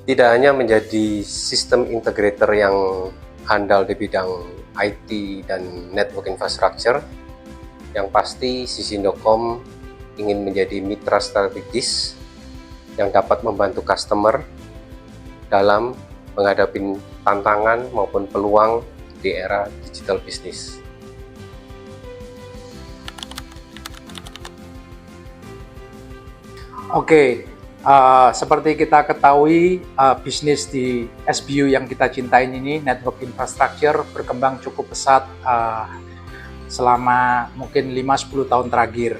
Tidak hanya menjadi sistem integrator yang handal di bidang IT dan network infrastructure, yang pasti Sisindocom ingin menjadi mitra strategis yang dapat membantu customer dalam menghadapi tantangan maupun peluang di era digital business. Oke, seperti kita ketahui, bisnis di SBU yang kita cintain ini, network infrastructure, berkembang cukup pesat selama mungkin 5-10 tahun terakhir.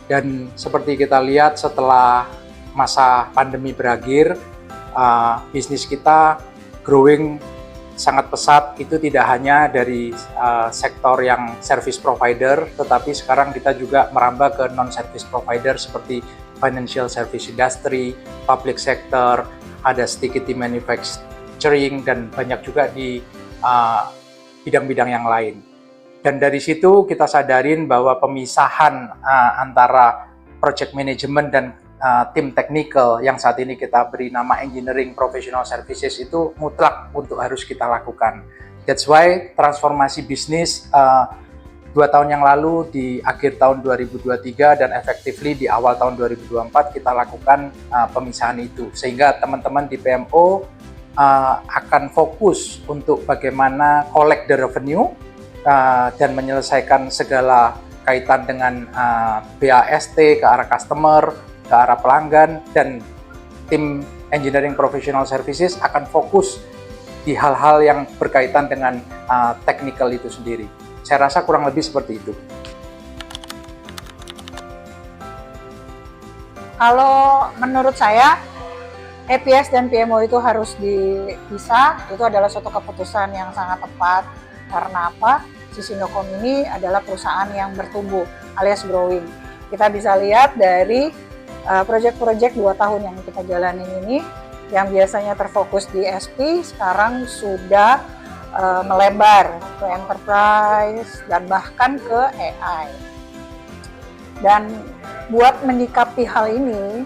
Dan seperti kita lihat setelah masa pandemi berakhir, bisnis kita growing sangat pesat. Itu tidak hanya dari sektor yang service provider, tetapi sekarang kita juga merambah ke non-service provider seperti financial service industry, public sector, ada sedikit di manufacturing, dan banyak juga di bidang-bidang yang lain. Dan dari situ kita sadarin bahwa pemisahan antara project management dan tim technical yang saat ini kita beri nama engineering professional services itu mutlak untuk harus kita lakukan. That's why transformasi bisnis 2 tahun yang lalu di akhir tahun 2023 dan effectively di awal tahun 2024 kita lakukan pemisahan itu, sehingga teman-teman di PMO akan fokus untuk bagaimana collect the revenue dan menyelesaikan segala kaitan dengan BAST ke arah customer, ke arah pelanggan, dan tim engineering professional services akan fokus di hal-hal yang berkaitan dengan technical itu sendiri. Saya rasa kurang lebih seperti itu. Kalau menurut saya, EPS dan PMO itu harus dipisah. Itu adalah suatu keputusan yang sangat tepat. Karena apa? Sisindocom ini adalah perusahaan yang bertumbuh alias growing. Kita bisa lihat dari proyek-proyek 2 tahun yang kita jalanin ini, yang biasanya terfokus di SP, sekarang sudah melebar ke enterprise dan bahkan ke AI. Dan buat menyikapi hal ini,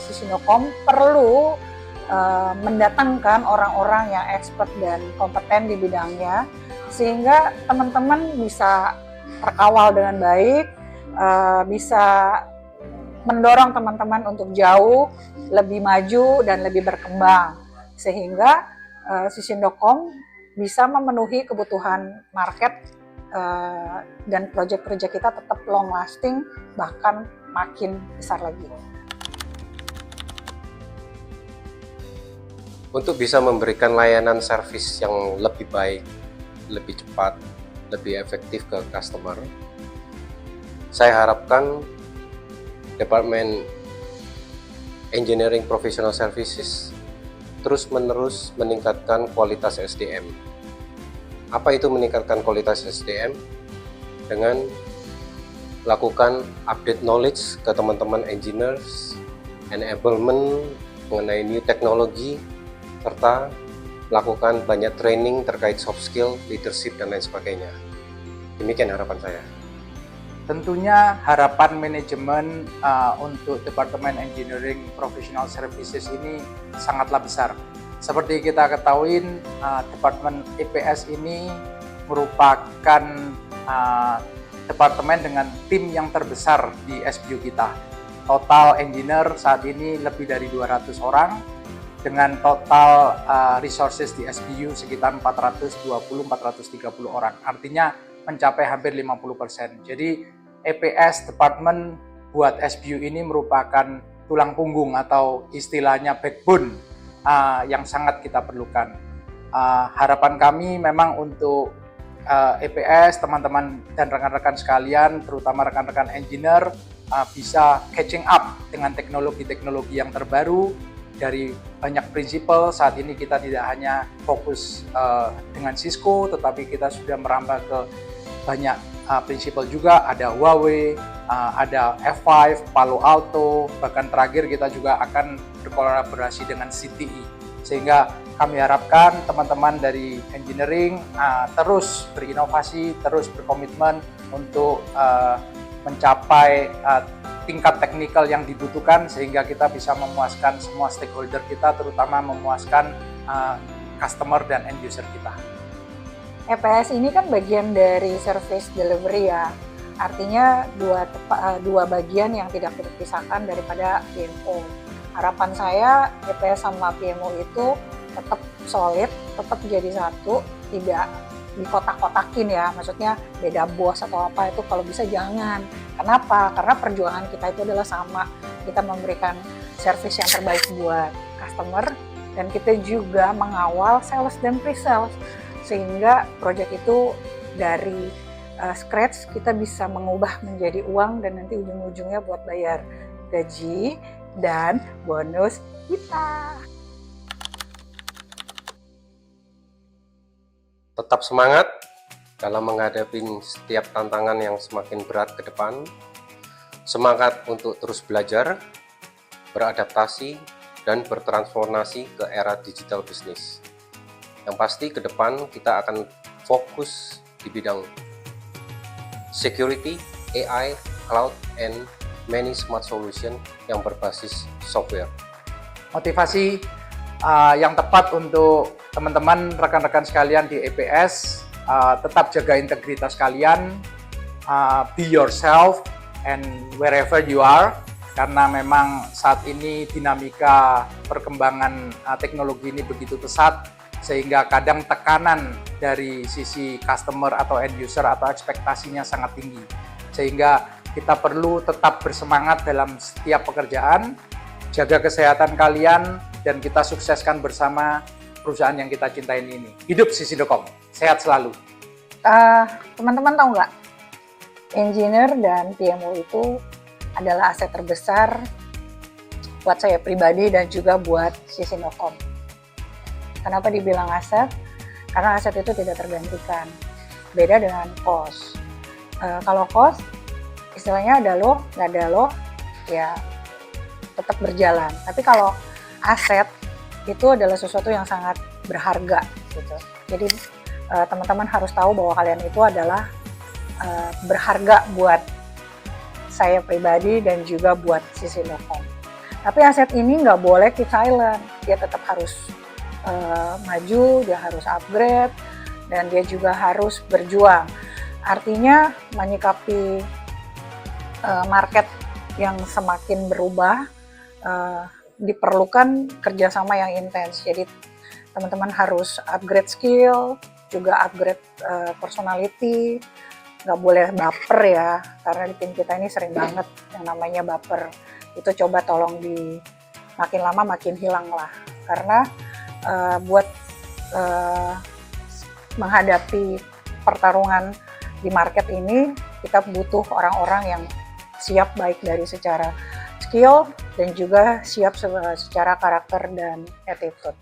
Sisindocom perlu mendatangkan orang-orang yang expert dan kompeten di bidangnya, sehingga teman-teman bisa terkawal dengan baik, bisa mendorong teman-teman untuk jauh lebih maju dan lebih berkembang, sehingga Sisindocom bisa memenuhi kebutuhan market dan proyek-proyek kita tetap long lasting, bahkan makin besar lagi. Untuk bisa memberikan layanan service yang lebih baik, lebih cepat, lebih efektif ke customer, saya harapkan Departemen Engineering Professional Services terus-menerus meningkatkan kualitas SDM. Apa itu meningkatkan kualitas SDM? Dengan lakukan update knowledge ke teman-teman engineers, enablement mengenai new technology, serta melakukan banyak training terkait soft skill, leadership, dan lain sebagainya. Demikian harapan saya. Tentunya harapan manajemen untuk Departemen Engineering Professional Services ini sangatlah besar. Seperti kita ketahui, Departemen EPS ini merupakan departemen dengan tim yang terbesar di SBU kita. Total engineer saat ini lebih dari 200 orang, dengan total resources di SBU sekitar 420-430 orang. Artinya mencapai hampir 50%. Jadi EPS Department buat SBU ini merupakan tulang punggung atau istilahnya backbone yang sangat kita perlukan. Harapan kami memang untuk EPS, teman-teman dan rekan-rekan sekalian, terutama rekan-rekan engineer, bisa catching up dengan teknologi-teknologi yang terbaru. Dari banyak prinsipal, saat ini kita tidak hanya fokus dengan Cisco, tetapi kita sudah merambah ke banyak prinsipal juga, ada Huawei, ada F5, Palo Alto, bahkan terakhir kita juga akan berkolaborasi dengan CTE. Sehingga kami harapkan teman-teman dari engineering terus berinovasi, terus berkomitmen untuk mencapai tingkat teknikal yang dibutuhkan sehingga kita bisa memuaskan semua stakeholder kita, terutama memuaskan customer dan end user kita. EPS ini kan bagian dari service delivery ya, artinya dua bagian yang tidak terpisahkan daripada PMO. Harapan saya EPS sama PMO itu tetap solid, tetap jadi satu, tidak dikotak-kotakin ya, maksudnya beda bos atau apa itu kalau bisa jangan. Kenapa? Karena perjuangan kita itu adalah sama, kita memberikan service yang terbaik buat customer dan kita juga mengawal sales dan pre-sales sehingga proyek itu dari scratch kita bisa mengubah menjadi uang dan nanti ujung-ujungnya buat bayar gaji dan bonus kita. Tetap semangat dalam menghadapi setiap tantangan yang semakin berat ke depan. Semangat untuk terus belajar, beradaptasi, dan bertransformasi ke era digital bisnis. Yang pasti ke depan kita akan fokus di bidang security, AI, cloud, and many smart solution yang berbasis software. Motivasi yang tepat untuk teman-teman, rekan-rekan sekalian di EPS, tetap jaga integritas kalian, be yourself and wherever you are, karena memang saat ini dinamika perkembangan teknologi ini begitu pesat, sehingga kadang tekanan dari sisi customer atau end user atau ekspektasinya sangat tinggi. Sehingga kita perlu tetap bersemangat dalam setiap pekerjaan, jaga kesehatan kalian, dan kita sukseskan bersama perusahaan yang kita cintain ini. Hidup Sisindo.com, sehat selalu. Teman-teman tahu nggak, engineer dan PMO itu adalah aset terbesar buat saya pribadi dan juga buat Sisindo.com. Kenapa dibilang aset? Karena aset itu tidak tergantikan. Beda dengan cost. Kalau cost, istilahnya ada lo, nggak ada lo, ya tetap berjalan. Tapi kalau aset itu adalah sesuatu yang sangat berharga, gitu. Jadi teman-teman harus tahu bahwa kalian itu adalah berharga buat saya pribadi dan juga buat Sisindo.com. Tapi aset ini nggak boleh keep silent, dia tetap harus maju, dia harus upgrade, dan dia juga harus berjuang. Artinya menyikapi market yang semakin berubah, diperlukan kerjasama yang intens. Jadi teman-teman harus upgrade skill, juga upgrade personality, nggak boleh baper ya, karena di tim kita ini sering banget yang namanya baper. Itu coba tolong makin lama makin hilang lah, karena buat menghadapi pertarungan di market ini kita butuh orang-orang yang siap baik dari secara skill dan juga siap secara karakter dan attitude.